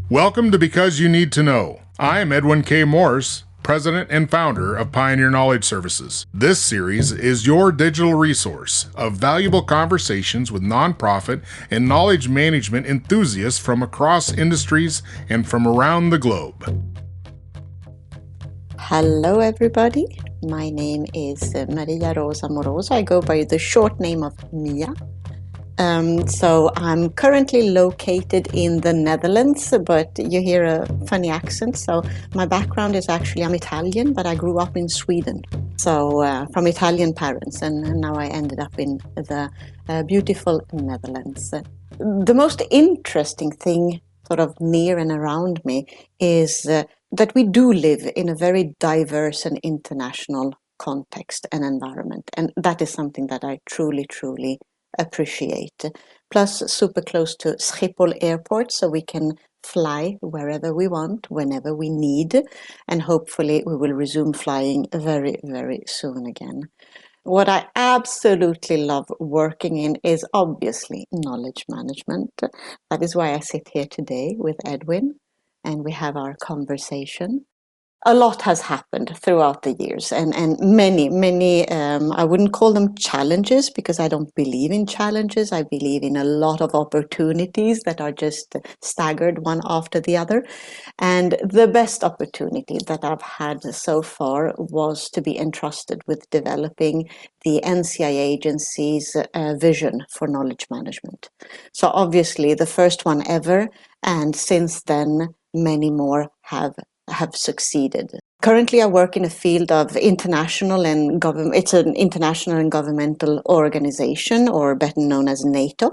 Welcome to Because You Need to Know. I'm Edwin K. Morse, President and founder of Pioneer Knowledge Services. This series is your digital resource of valuable conversations with nonprofit and knowledge management enthusiasts from across industries and from around the globe. Hello, everybody. My name is Maria-Rosa Moroso. I go by the short name of Mia. So I'm currently located in the Netherlands, but you hear a funny accent. So my background is actually, I'm Italian, but I grew up in Sweden. So from Italian parents, and now I ended up in the beautiful Netherlands. The most interesting thing sort of near and around me is that we do live in a very diverse and international context and environment. And that is something that I truly appreciate. Plus, super close to Schiphol Airport, so we can fly wherever we want, whenever we need, and hopefully we will resume flying very soon again. What I absolutely love working in is obviously knowledge management. That is why I sit here today with Edwin and we have our conversation. A lot has happened throughout the years, and many, I wouldn't call them challenges because I don't believe in challenges. I believe in a lot of opportunities that are just staggered one after the other. And the best opportunity that I've had so far was to be entrusted with developing the NCI agency's vision for knowledge management. So obviously the first one ever, and since then many more have succeeded. Currently, I work in a field of international and government. It's an international and governmental organization, or better known as NATO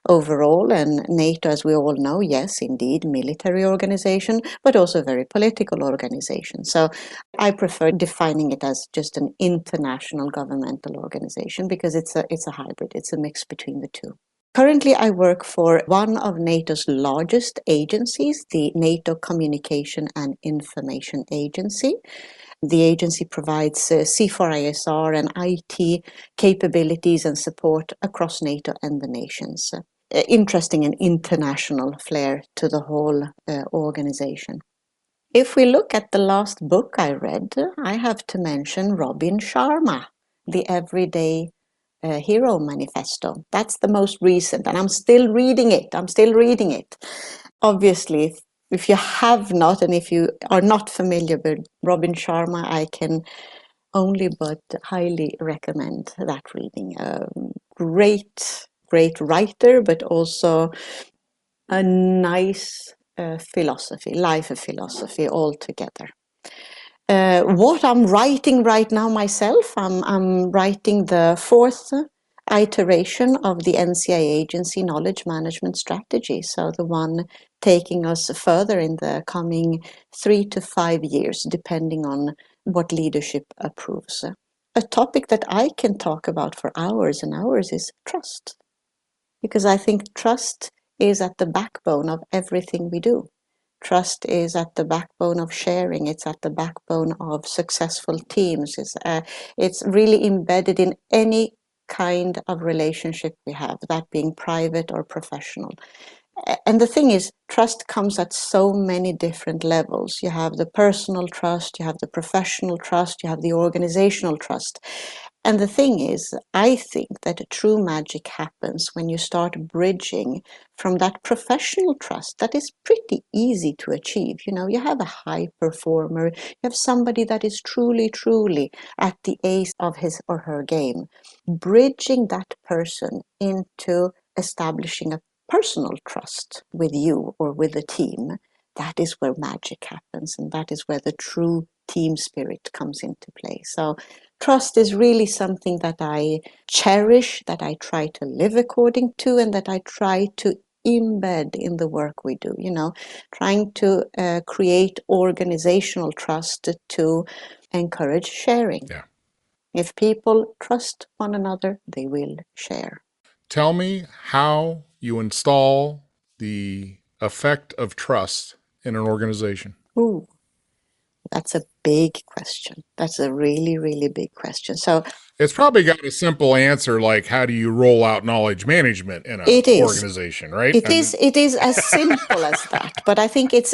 overall. And NATO, as we all know, yes, indeed, military organization, but also a very political organization. So I prefer defining it as just an international governmental organization because it's a hybrid. It's a mix between the two. Currently, I work for one of NATO's largest agencies, the NATO Communication and Information Agency. The agency provides C4ISR and IT capabilities and support across NATO and the nations. Interesting and international flair to the whole organization. If we look at the last book I read, I have to mention Robin Sharma, The Everyday Hero Manifesto. That's the most recent, and I'm still reading it. Obviously, if you have not, and if you are not familiar with Robin Sharma, I can only but highly recommend that reading. Great writer, but also a nice philosophy, life philosophy altogether. What I'm writing right now myself, I'm writing the fourth iteration of the NCI agency knowledge management strategy. So the one taking us further in the coming 3 to 5 years, depending on what leadership approves. A topic that I can talk about for hours and hours is trust. Because I think trust is at the backbone of everything we do. Trust is at the backbone of sharing. It's at the backbone of successful teams. It's really embedded in any kind of relationship we have, that being private or professional. And the thing is, trust comes at so many different levels. You have the personal trust, you have the professional trust, you have the organizational trust. And the thing is, I think that true magic happens when you start bridging from that professional trust that is pretty easy to achieve. You know, you have a high performer, you have somebody that is truly at the ace of his or her game. Bridging that person into establishing a personal trust with you or with the team, that is where magic happens, and that is where the true team spirit comes into play. So trust is really something that I cherish, that I try to live according to, and that I try to embed in the work we do, trying to create organizational trust to encourage sharing. Yeah. If people trust one another, they will share. Tell me how you install the effect of trust in an organization. Ooh, That's a big question. That's a really, really big question. So it's probably got a simple answer like how do you roll out knowledge management in an it is. organization, right? It is. It is as simple as that. But I think it's.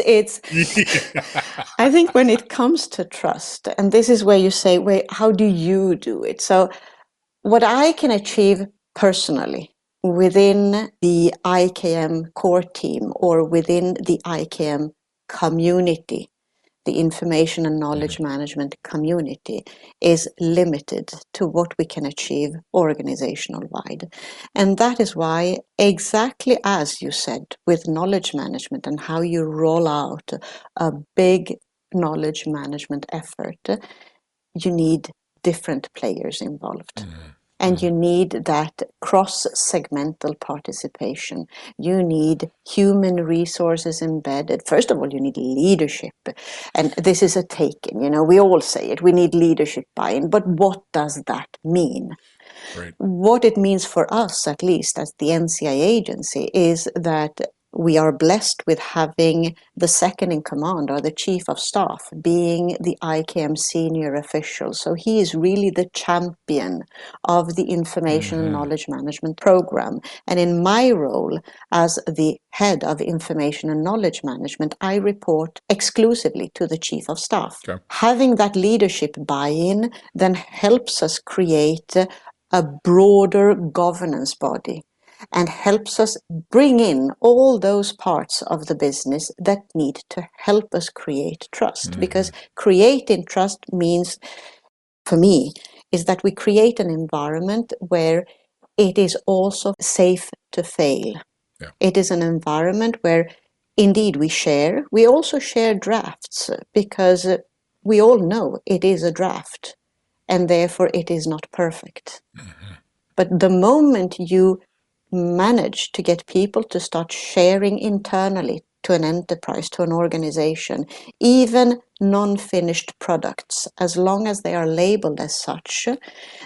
I think when it comes to trust, and this is where you say, "Wait, how do you do it?" So what I can achieve personally within the IKM core team or within the IKM community, the information and knowledge management community, is limited to what we can achieve organizational wide. And that is why, exactly as you said, with knowledge management and how you roll out a big knowledge management effort, you need different players involved. And you need that cross-segmental participation. You need human resources embedded. First of all, you need leadership. And this is a taken, we all say it. We need leadership buy-in. But what does that mean? Right. What it means for us, at least as the NCI agency, is that we are blessed with having the second in command, or the chief of staff, being the IKM senior official. So he is really the champion of the information and knowledge management program. And in my role as the head of information and knowledge management, I report exclusively to the chief of staff. Okay. Having that leadership buy-in then helps us create a broader governance body and helps us bring in all those parts of the business that need to help us create trust. Because creating trust means, for me, is that we create an environment where it is also safe to fail. Yeah. It is an environment where indeed we share. We also share drafts because we all know it is a draft and therefore it is not perfect. But the moment you manage to get people to start sharing internally to an enterprise, to an organization, even non-finished products, as long as they are labeled as such,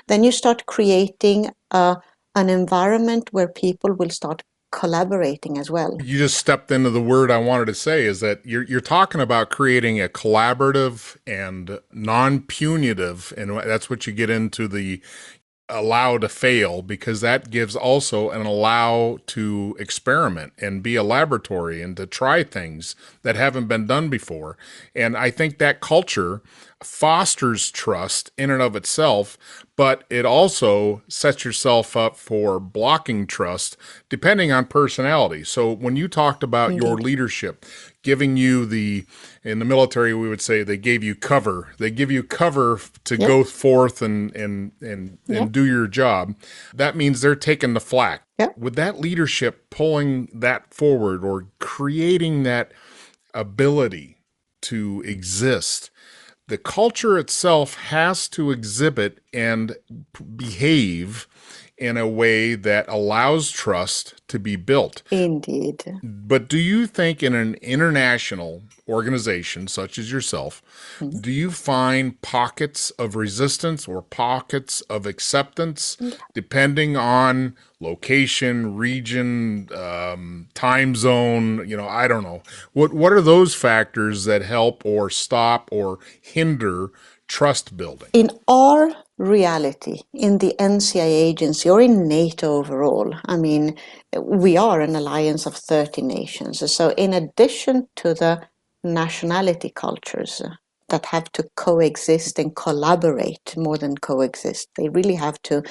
then you start creating an environment where people will start collaborating as well. You just stepped into the word I wanted to say, is that you're talking about creating a collaborative and non-punitive, and that's what you get into the allow to fail, because that gives also an allow to experiment and be a laboratory and to try things that haven't been done before. And I think that culture fosters trust in and of itself, but it also sets yourself up for blocking trust depending on personality. So when you talked about your leadership, giving you in the military, we would say they gave you cover. They give you cover to go forth and do your job. That means they're taking the flak. With that leadership pulling that forward or creating that ability to exist, the culture itself has to exhibit and behave in a way that allows trust to be built. Indeed. But do you think in an international organization such as yourself, do you find pockets of resistance or pockets of acceptance depending on location, region, time zone? I don't know. What are those factors that help or stop or hinder trust building? In our reality, in the NCI agency or in NATO overall, I mean, we are an alliance of 30 nations. So in addition to the nationality cultures that have to coexist and collaborate more than coexist, they really have to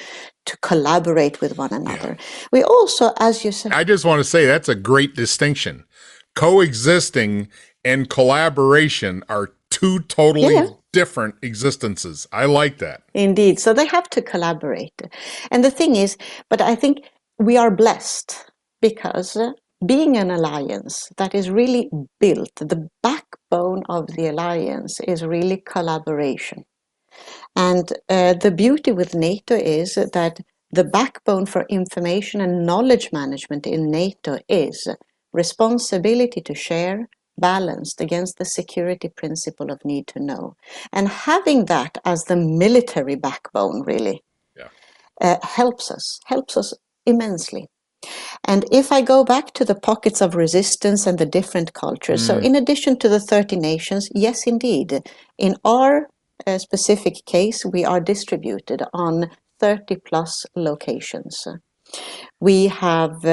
collaborate with one another. We also, as you said, I just want to say that's a great distinction. Coexisting and collaboration are two totally different existences. I like that. Indeed. So they have to collaborate. And the thing is, but I think we are blessed because being an alliance that is really built, the backbone of the alliance is really collaboration. And the beauty with NATO is that the backbone for information and knowledge management in NATO is responsibility to share, balanced against the security principle of need to know. And having that as the military backbone really helps us immensely. And if I go back to the pockets of resistance and the different cultures, so in addition to the 30 nations, yes, indeed, in our specific case, we are distributed on 30 plus locations. We have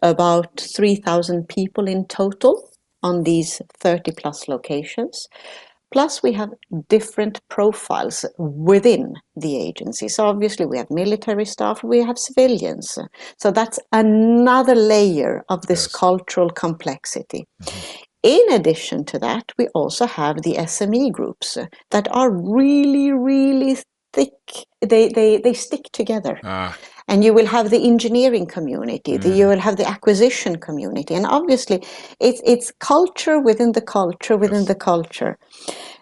about 3,000 people in total on these 30 plus locations. Plus, we have different profiles within the agency. So obviously, we have military staff, we have civilians. So that's another layer of this cultural complexity. In addition to that, we also have the SME groups that are really, really thick. They stick together. And you will have the engineering community, you will have the acquisition community. And obviously, it's culture within the culture within the culture.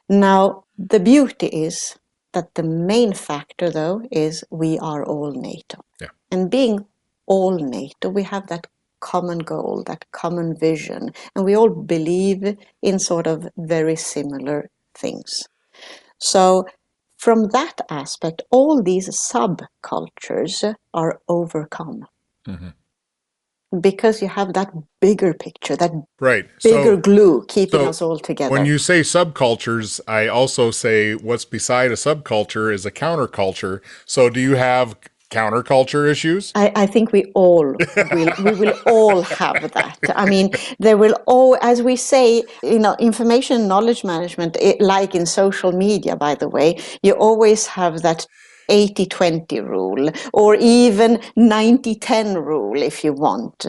Now, the beauty is that the main factor, though, is we are all NATO. Yeah. And being all NATO, we have that common goal, that common vision, and we all believe in sort of very similar things. So, from that aspect, all these subcultures are overcome. Because you have that bigger picture, that bigger glue keeping us all together. When you say subcultures, I also say what's beside a subculture is a counterculture. So do you have counterculture issues? I think we will all have that. I mean, there will all, as we say, information and knowledge management, like in social media, by the way, you always have that 80-20 rule, or even 90-10 rule, if you want,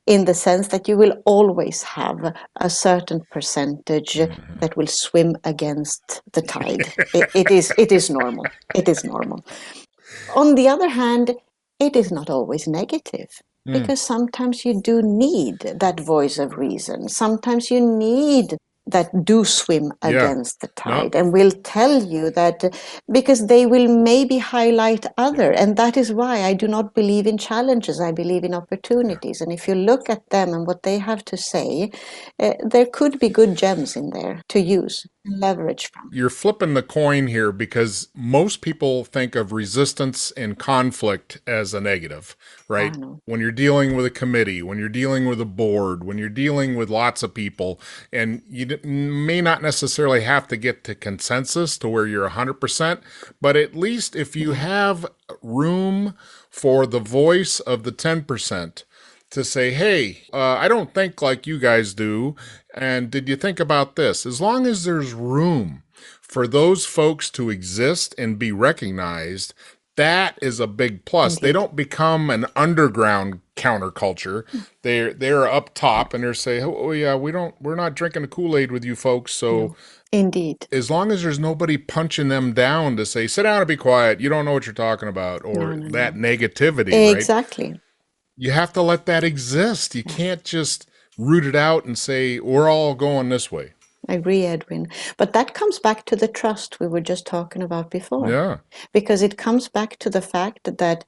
in the sense that you will always have a certain percentage that will swim against the tide. It is normal. It is normal. On the other hand, it is not always negative, because sometimes you do need that voice of reason. Sometimes you need that do swim against the tide and will tell you that, because they will maybe highlight other. And that is why I do not believe in challenges. I believe in opportunities. And if you look at them and what they have to say, there could be good gems in there to use and leverage from. You're flipping the coin here, because most people think of resistance and conflict as a negative, right? When you're dealing with a committee, when you're dealing with a board, when you're dealing with lots of people, and you may not necessarily have to get to consensus to where you're 100%, but at least if you have room for the voice of the 10%, to say, hey, I don't think like you guys do, and did you think about this? As long as there's room for those folks to exist and be recognized, that is a big plus. Indeed. They don't become an underground counterculture. They're up top, and they're saying, oh yeah, we're not drinking the Kool-Aid with you folks. So indeed, as long as there's nobody punching them down to say, sit down and be quiet, you don't know what you're talking about, or that negativity, exactly. Right? You have to let that exist. You can't just root it out and say, we're all going this way. I agree, Edwin. But that comes back to the trust we were just talking about before. Yeah. Because it comes back to the fact that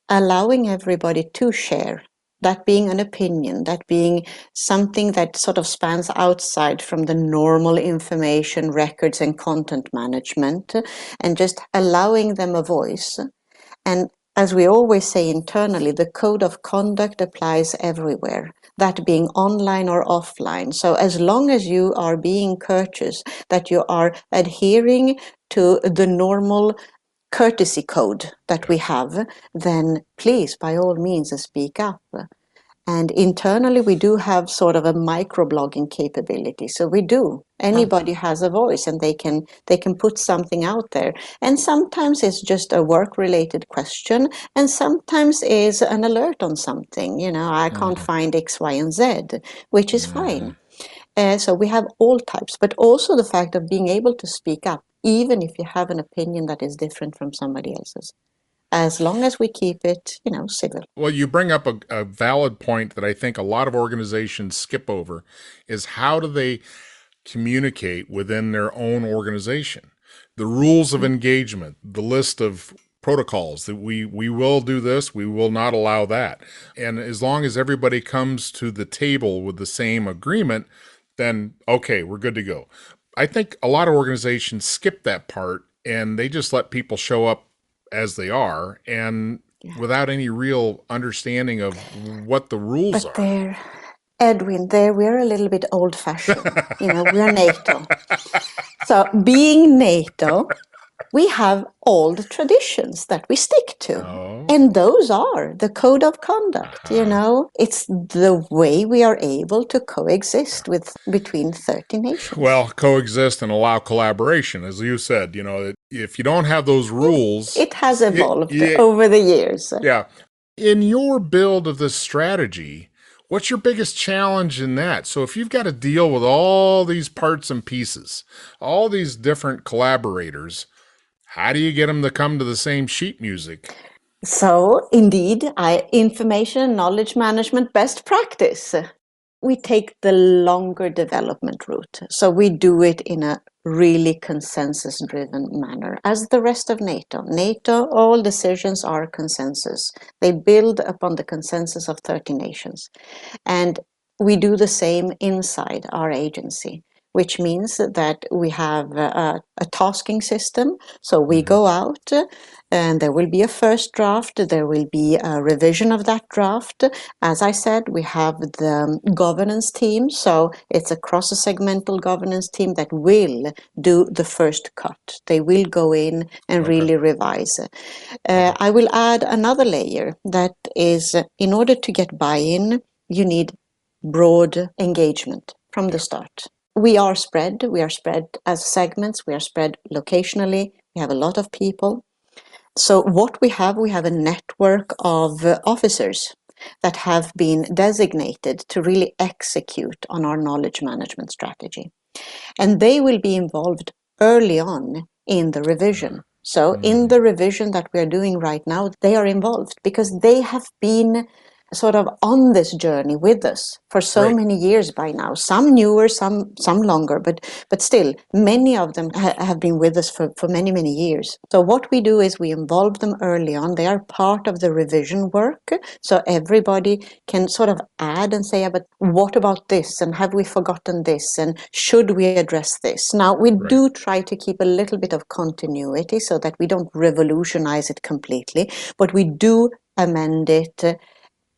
allowing everybody to share, that being an opinion, that being something that sort of spans outside from the normal information, records, and content management, and just allowing them a voice. And as we always say internally, the code of conduct applies everywhere, that being online or offline. So as long as you are being courteous, that you are adhering to the normal courtesy code that we have, then please, by all means, speak up. And internally, we do have sort of a microblogging capability. So we do. Anybody has a voice, and they can put something out there. And sometimes it's just a work-related question, and sometimes is an alert on something. I can't find X, Y, and Z, which is fine. So we have all types, but also the fact of being able to speak up, even if you have an opinion that is different from somebody else's, as long as we keep it, civil. Well, you bring up a valid point that I think a lot of organizations skip over, is how do they communicate within their own organization? The rules of engagement, the list of protocols that we will do this, we will not allow that. And as long as everybody comes to the table with the same agreement, then okay, we're good to go. I think a lot of organizations skip that part, and they just let people show up as they are, and without any real understanding of what the rules But are. there, Edwin, there we're a little bit old-fashioned. We're NATO. So being NATO, we have old traditions that we stick to. Oh. And those are the code of conduct, It's the way we are able to coexist between 30 nations. Well, coexist and allow collaboration. As you said, if you don't have those rules... It has evolved over the years. Yeah. In your build of this strategy, what's your biggest challenge in that? So if you've got to deal with all these parts and pieces, all these different collaborators, how do you get them to come to the same sheet music? So indeed, information and knowledge management best practice. We take the longer development route. So we do it in a really consensus-driven manner, as the rest of NATO. NATO, all decisions are consensus. They build upon the consensus of 30 nations. And we do the same inside our agency, which means that we have a tasking system. So we go out and there will be a first draft, there will be a revision of that draft. As I said, we have the governance team, so it's a cross-segmental governance team that will do the first cut. They will go in and really revise. I will add another layer, that is, in order to get buy-in, you need broad engagement from the start. We are spread as segments, we are spread locationally, we have a lot of people. So what we have a network of officers that have been designated to really execute on our knowledge management strategy. And they will be involved early on in the revision. So in the revision that we are doing right now, they are involved because they have been sort of on this journey with us for so many years by now. Some newer, some longer, but still, many of them have been with us for many, many years. So what we do is we involve them early on. They are part of the revision work. So everybody can sort of add and say, but what about this? And have we forgotten this? And should we address this? Now, we do try to keep a little bit of continuity so that we don't revolutionize it completely, but we do amend it.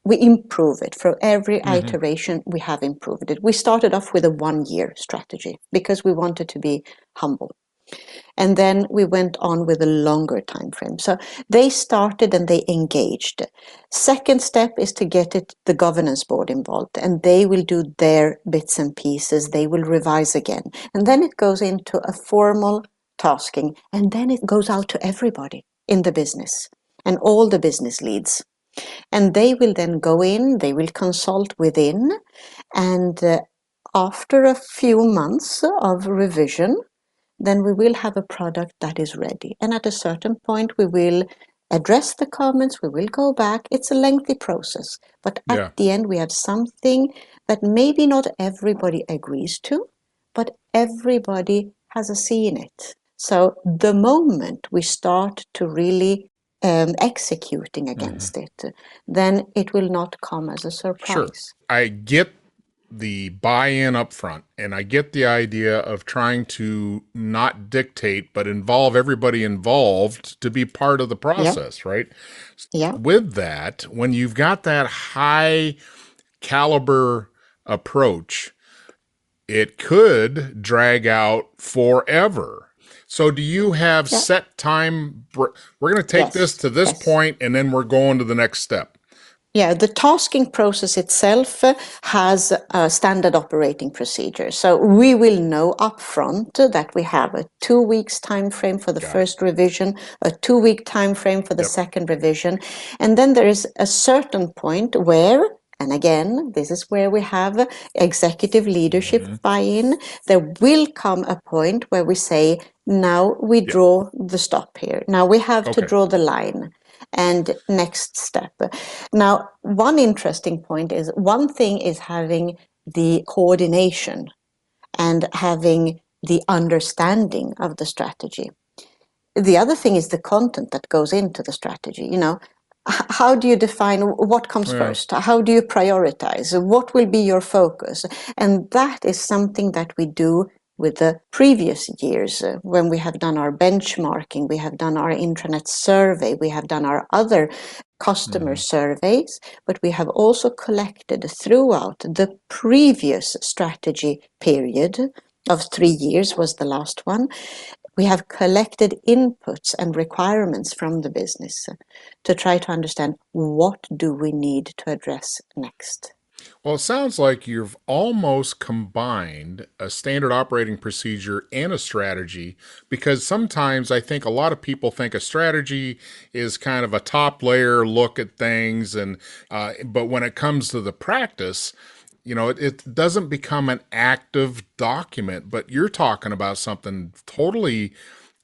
We improve it. For every iteration, we have improved it. We started off with a 1-year strategy because we wanted to be humble. And then we went on with a longer time frame. So they started and they engaged. Second step is to get the governance board involved, and they will do their bits and pieces. They will revise again. And then it goes into a formal tasking, and then it goes out to everybody in the business and all the business leads. And they will then go in, they will consult within, and after a few months of revision, then we will have a product that is ready. And at a certain point, we will address the comments, we will go back. It's a lengthy process, but at the end, we have something that maybe not everybody agrees to, but everybody has a say in it. So the moment we start to really executing against it, then it will not come as a surprise. Sure. I get the buy-in up front, and I get the idea of trying to not dictate, but involve everybody involved to be part of the process, right? Yeah. With that, when you've got that high caliber approach, it could drag out forever. So do you have set time? We're going to take this to this point, and then we're going to the next step. Yeah, the tasking process itself has a standard operating procedure. So we will know upfront that we have a 2 weeks time frame for the first revision, a 2-week time frame for the second revision. And then there is a certain point where, and again, this is where we have executive leadership buy-in, there will come a point where we say, now we draw the stop here. Now we have to draw the line. And next step. Now, one interesting point is, one thing is having the coordination and having the understanding of the strategy. The other thing is the content that goes into the strategy. How do you define what comes first? How do you prioritize? What will be your focus? And that is something that we do with the previous years when we have done our benchmarking, we have done our intranet survey, we have done our other customer surveys, but we have also collected throughout the previous strategy period of 3 years was the last one. We have collected inputs and requirements from the business to try to understand what do we need to address next. Well, it sounds like you've almost combined a standard operating procedure and a strategy, because sometimes I think a lot of people think a strategy is kind of a top layer look at things, and but when it comes to the practice, it doesn't become an active document, but you're talking about something totally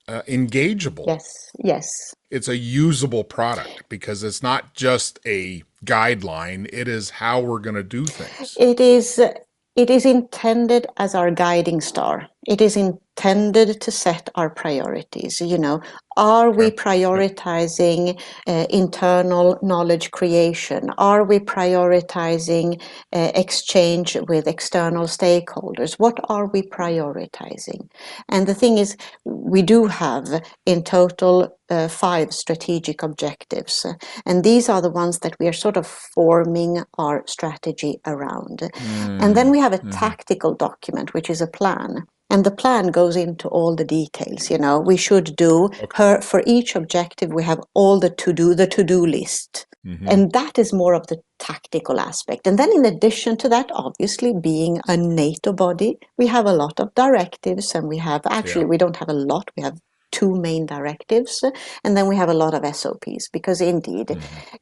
engageable. Yes, yes. It's a usable product because it's not just a guideline, it is how we're going to do things. It is intended as our guiding star. It is intended to set our priorities. Are we prioritizing internal knowledge creation? Are we prioritizing exchange with external stakeholders? What are we prioritizing? And the thing is, we do have in total 5 strategic objectives, and these are the ones that we are sort of forming our strategy around. And then we have a tactical document, which is a plan. And the plan goes into all the details. We should do for each objective, we have all the to-do list. And that is more of the tactical aspect. And then in addition to that, obviously being a NATO body, we have a lot of directives, and we have we don't have a lot, we have 2 main directives, and then we have a lot of SOPs, because indeed,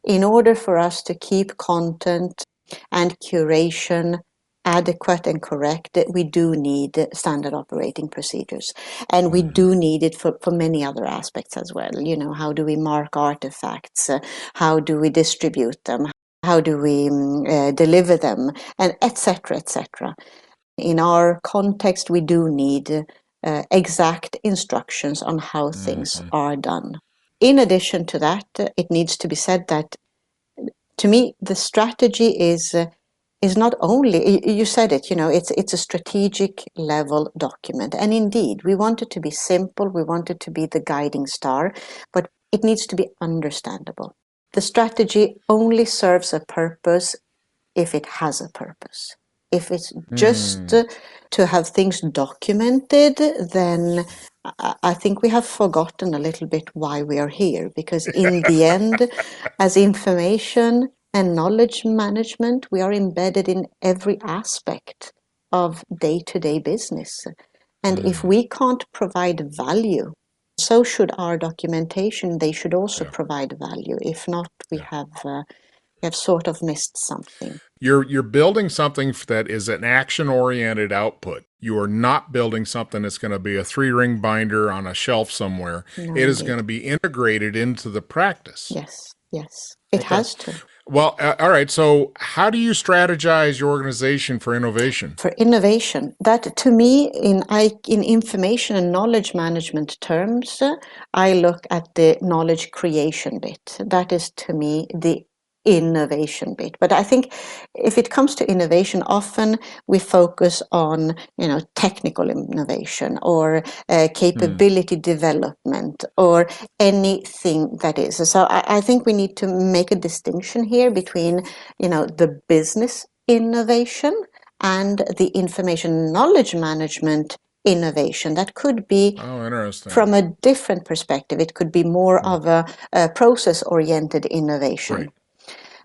in order for us to keep content and curation adequate and correct, we do need standard operating procedures. And we do need it for many other aspects as well. How do we mark artifacts? How do we distribute them? How do we deliver them? And etc., etc. In our context, we do need exact instructions on how things are done. In addition to that, it needs to be said that, to me, the strategy is not only, you said it, it's a strategic level document. And indeed, we want it to be simple, we want it to be the guiding star, but it needs to be understandable. The strategy only serves a purpose if it has a purpose. If it's just to have things documented, then I think we have forgotten a little bit why we are here, because in the end, as information and knowledge management, we are embedded in every aspect of day-to-day business. And if we can't provide value, so should our documentation. They should also provide value. If not, we have sort of missed something. You're building something that is an action-oriented output. You are not building something that's going to be a 3-ring binder on a shelf somewhere. No, it is going to be integrated into the practice. Yes, yes. It has to. Well, all right. So how do you strategize your organization for innovation? For innovation, that to me, in information and knowledge management terms, I look at the knowledge creation bit. That is, to me, the innovation bit. But I think if it comes to innovation, often we focus on technical innovation or capability development or anything that is. So I think we need to make a distinction here between the business innovation and the information knowledge management innovation. That could be from a different perspective. It could be more of a process-oriented innovation. Right.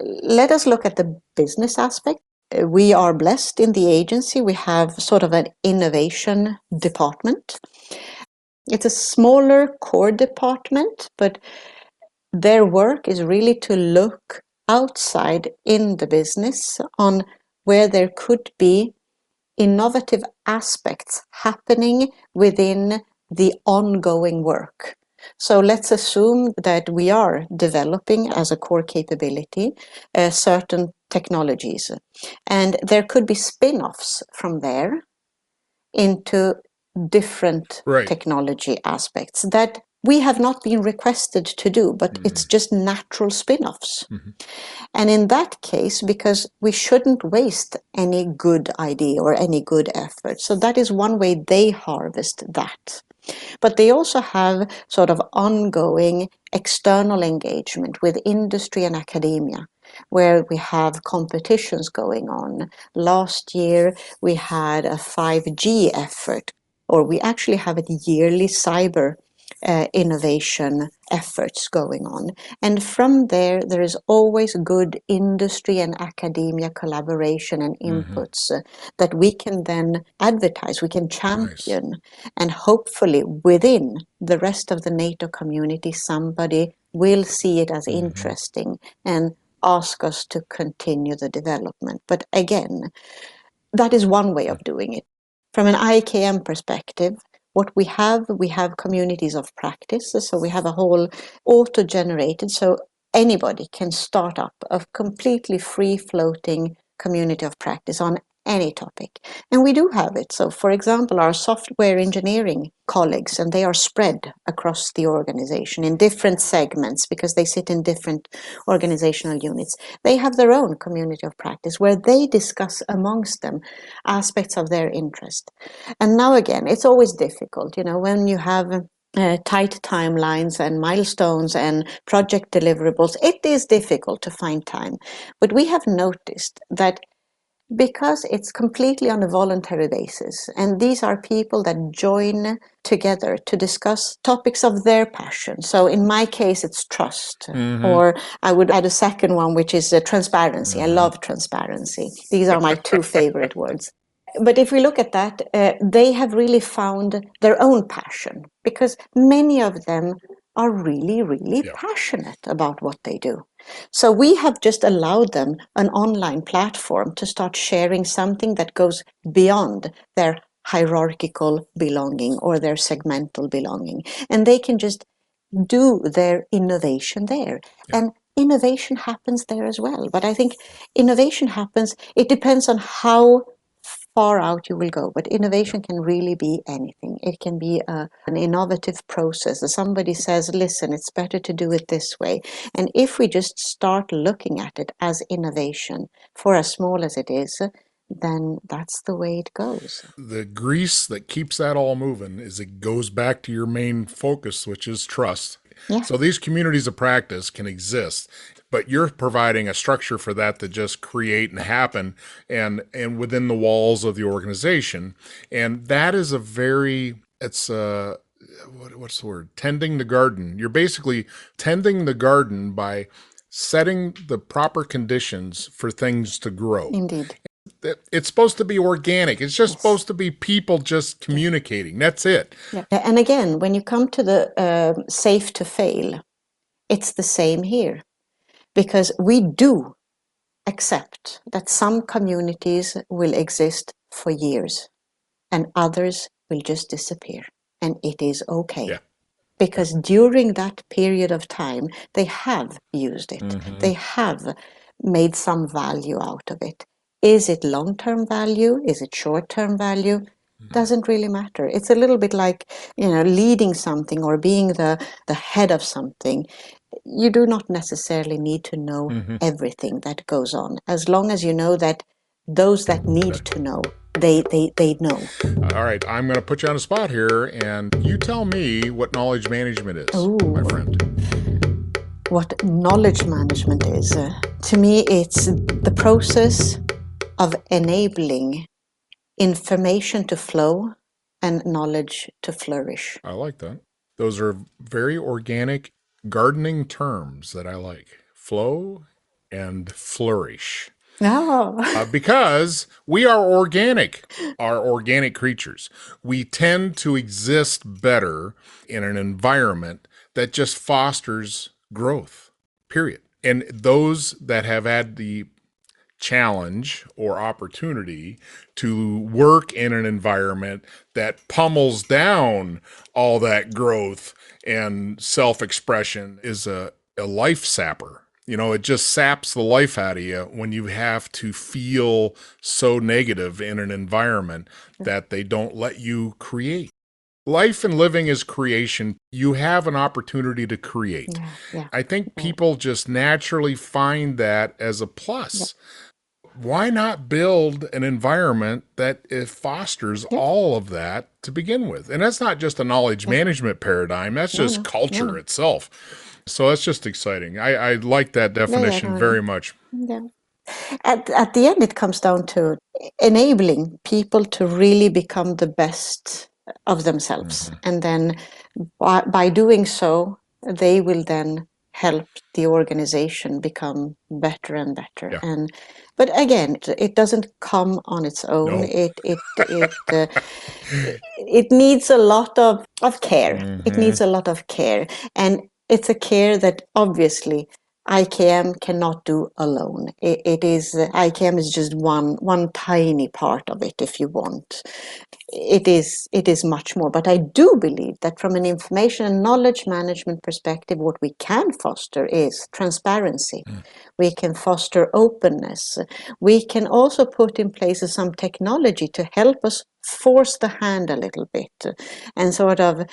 Let us look at the business aspect. We are blessed in the agency. We have sort of an innovation department. It's a smaller core department, but their work is really to look outside in the business on where there could be innovative aspects happening within the ongoing work. So let's assume that we are developing as a core capability certain technologies, and there could be spin-offs from there into different technology aspects that we have not been requested to do, but it's just natural spin-offs. And in that case, because we shouldn't waste any good idea or any good effort. So that is one way they harvest that. But they also have sort of ongoing external engagement with industry and academia, where we have competitions going on. Last year, we had a 5G effort, or we actually have a yearly cyber innovation efforts going on. And from there is always good industry and academia collaboration and inputs that we can then advertise, we can champion, and hopefully within the rest of the NATO community, somebody will see it as interesting and ask us to continue the development. But again, that is one way of doing it. From an IKM perspective, what we have communities of practice. So we have a whole auto-generated, so anybody can start up a completely free-floating community of practice on any topic. And we do have it. So for example, our software engineering colleagues, and they are spread across the organization in different segments because they sit in different organizational units. They have their own community of practice where they discuss amongst them aspects of their interest. And now again, it's always difficult, when you have tight timelines and milestones and project deliverables, it is difficult to find time. But we have noticed that because it's completely on a voluntary basis, and these are people that join together to discuss topics of their passion. So in my case, it's trust, or I would add a second one, which is transparency. I love transparency. These are my two favorite words. But if we look at that, they have really found their own passion, because many of them are really, really passionate about what they do. So we have just allowed them an online platform to start sharing something that goes beyond their hierarchical belonging or their segmental belonging. And they can just do their innovation there. And innovation happens there as well. But I think innovation happens, it depends on how far out you will go, but innovation can really be anything. It can be an innovative process. Somebody says, listen, it's better to do it this way. And if we just start looking at it as innovation, for as small as it is, then that's the way it goes. The grease that keeps that all moving is it goes back to your main focus, which is trust. Yeah. So these communities of practice can exist, but you're providing a structure for that to just create and happen and within the walls of the organization. And that is what's the word? Tending the garden. You're basically tending the garden by setting the proper conditions for things to grow. Indeed. It's supposed to be organic. It's just supposed to be people just communicating. That's it. Yeah. And again, when you come to the safe to fail, it's the same here. Because we do accept that some communities will exist for years and others will just disappear. And it is okay. Yeah. Because during that period of time, they have used it. They have made some value out of it. Is it long-term value? Is it short-term value? Doesn't really matter. It's a little bit like, leading something or being the head of something. You do not necessarily need to know everything that goes on, as long as you know that those that need to know, they know. All right, I'm going to put you on a spot here, and you tell me what knowledge management is, my friend. What knowledge management is, to me, it's the process of enabling information to flow and knowledge to flourish. I like that. Those are very organic gardening terms that I like. Flow and flourish. Oh. Because we are organic creatures. We tend to exist better in an environment that just fosters growth, period. And those that have had the challenge or opportunity to work in an environment that pummels down all that growth and self-expression is a life sapper. It just saps the life out of you when you have to feel so negative in an environment that they don't let you create. Life and living is creation. You have an opportunity to create. Yeah. I think people just naturally find that as a plus. Why not build an environment that it fosters all of that to begin with? And that's not just a knowledge management paradigm. That's just culture itself. So that's just exciting. I like that definition very much. Yeah. At the end, it comes down to enabling people to really become the best of themselves. And then by doing so, they will then help the organization become better and better. Yeah. But again, it doesn't come on its own. No. It needs a lot of care. It needs a lot of care. And it's a care that obviously IKM cannot do alone. IKM is just one tiny part of it, if you want. It is much more. But I do believe that from an information and knowledge management perspective, what we can foster is transparency. We can foster openness. We can also put in place some technology to help us force the hand a little bit and sort of,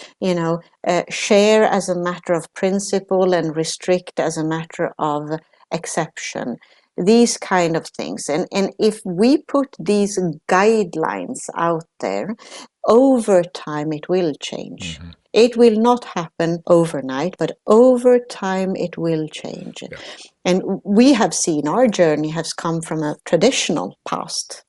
share as a matter of principle and restrict as a matter of exception. These kind of things. And if we put these guidelines out there, over time it will change. It will not happen overnight, but over time it will change. Yeah. And we have seen our journey has come from a traditional past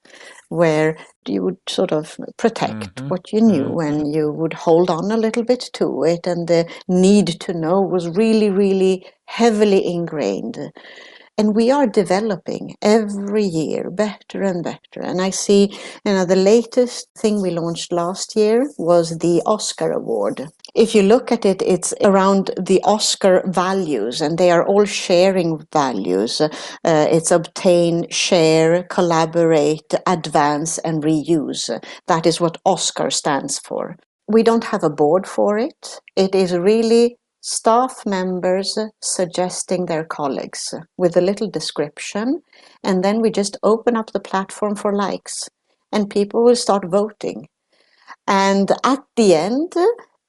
where you would sort of protect what you knew and you would hold on a little bit to it, and the need to know was really, really heavily ingrained. And we are developing every year better and better. And I see, the latest thing we launched last year was the Oscar Award. If you look at it, it's around the Oscar values, and they are all sharing values. It's obtain, share, collaborate, advance, and reuse. That is what Oscar stands for. We don't have a board for it. It is really staff members suggesting their colleagues with a little description, and then we just open up the platform for likes, and people will start voting. And at the end,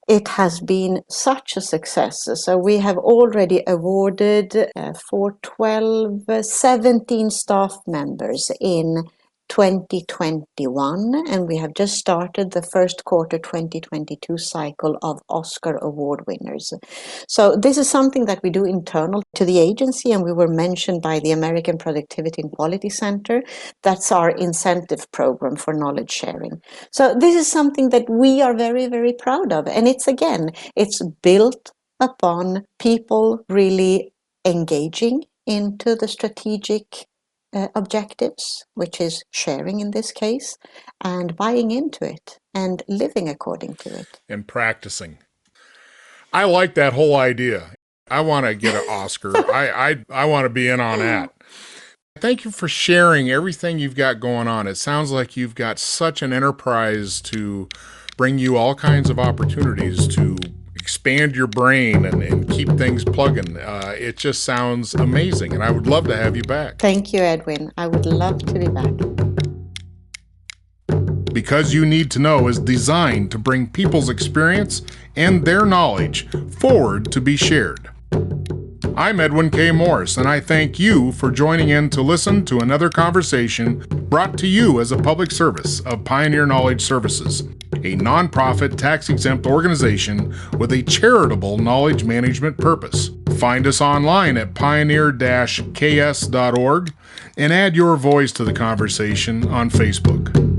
it has been such a success. So we have already awarded for 17 staff members in 2021, and we have just started the first quarter 2022 cycle of Oscar Award winners. So this is something that we do internal to the agency, and we were mentioned by the American Productivity and Quality Center. That's our incentive program for knowledge sharing. So this is something that we are very, very proud of. And it's built upon people really engaging into the strategic objectives, which is sharing in this case, and buying into it and living according to it. And practicing. I like that whole idea. I want to get an Oscar. I want to be in on that. Thank you for sharing everything you've got going on. It sounds like you've got such an enterprise to bring you all kinds of opportunities to expand your brain and keep things plugging. It just sounds amazing, and I would love to have you back. Thank you, Edwin. I would love to be back. Because You Need to Know is designed to bring people's experience and their knowledge forward to be shared. I'm Edwin K. Morse, and I thank you for joining in to listen to another conversation brought to you as a public service of Pioneer Knowledge Services, a nonprofit tax-exempt organization with a charitable knowledge management purpose. Find us online at pioneer-ks.org and add your voice to the conversation on Facebook.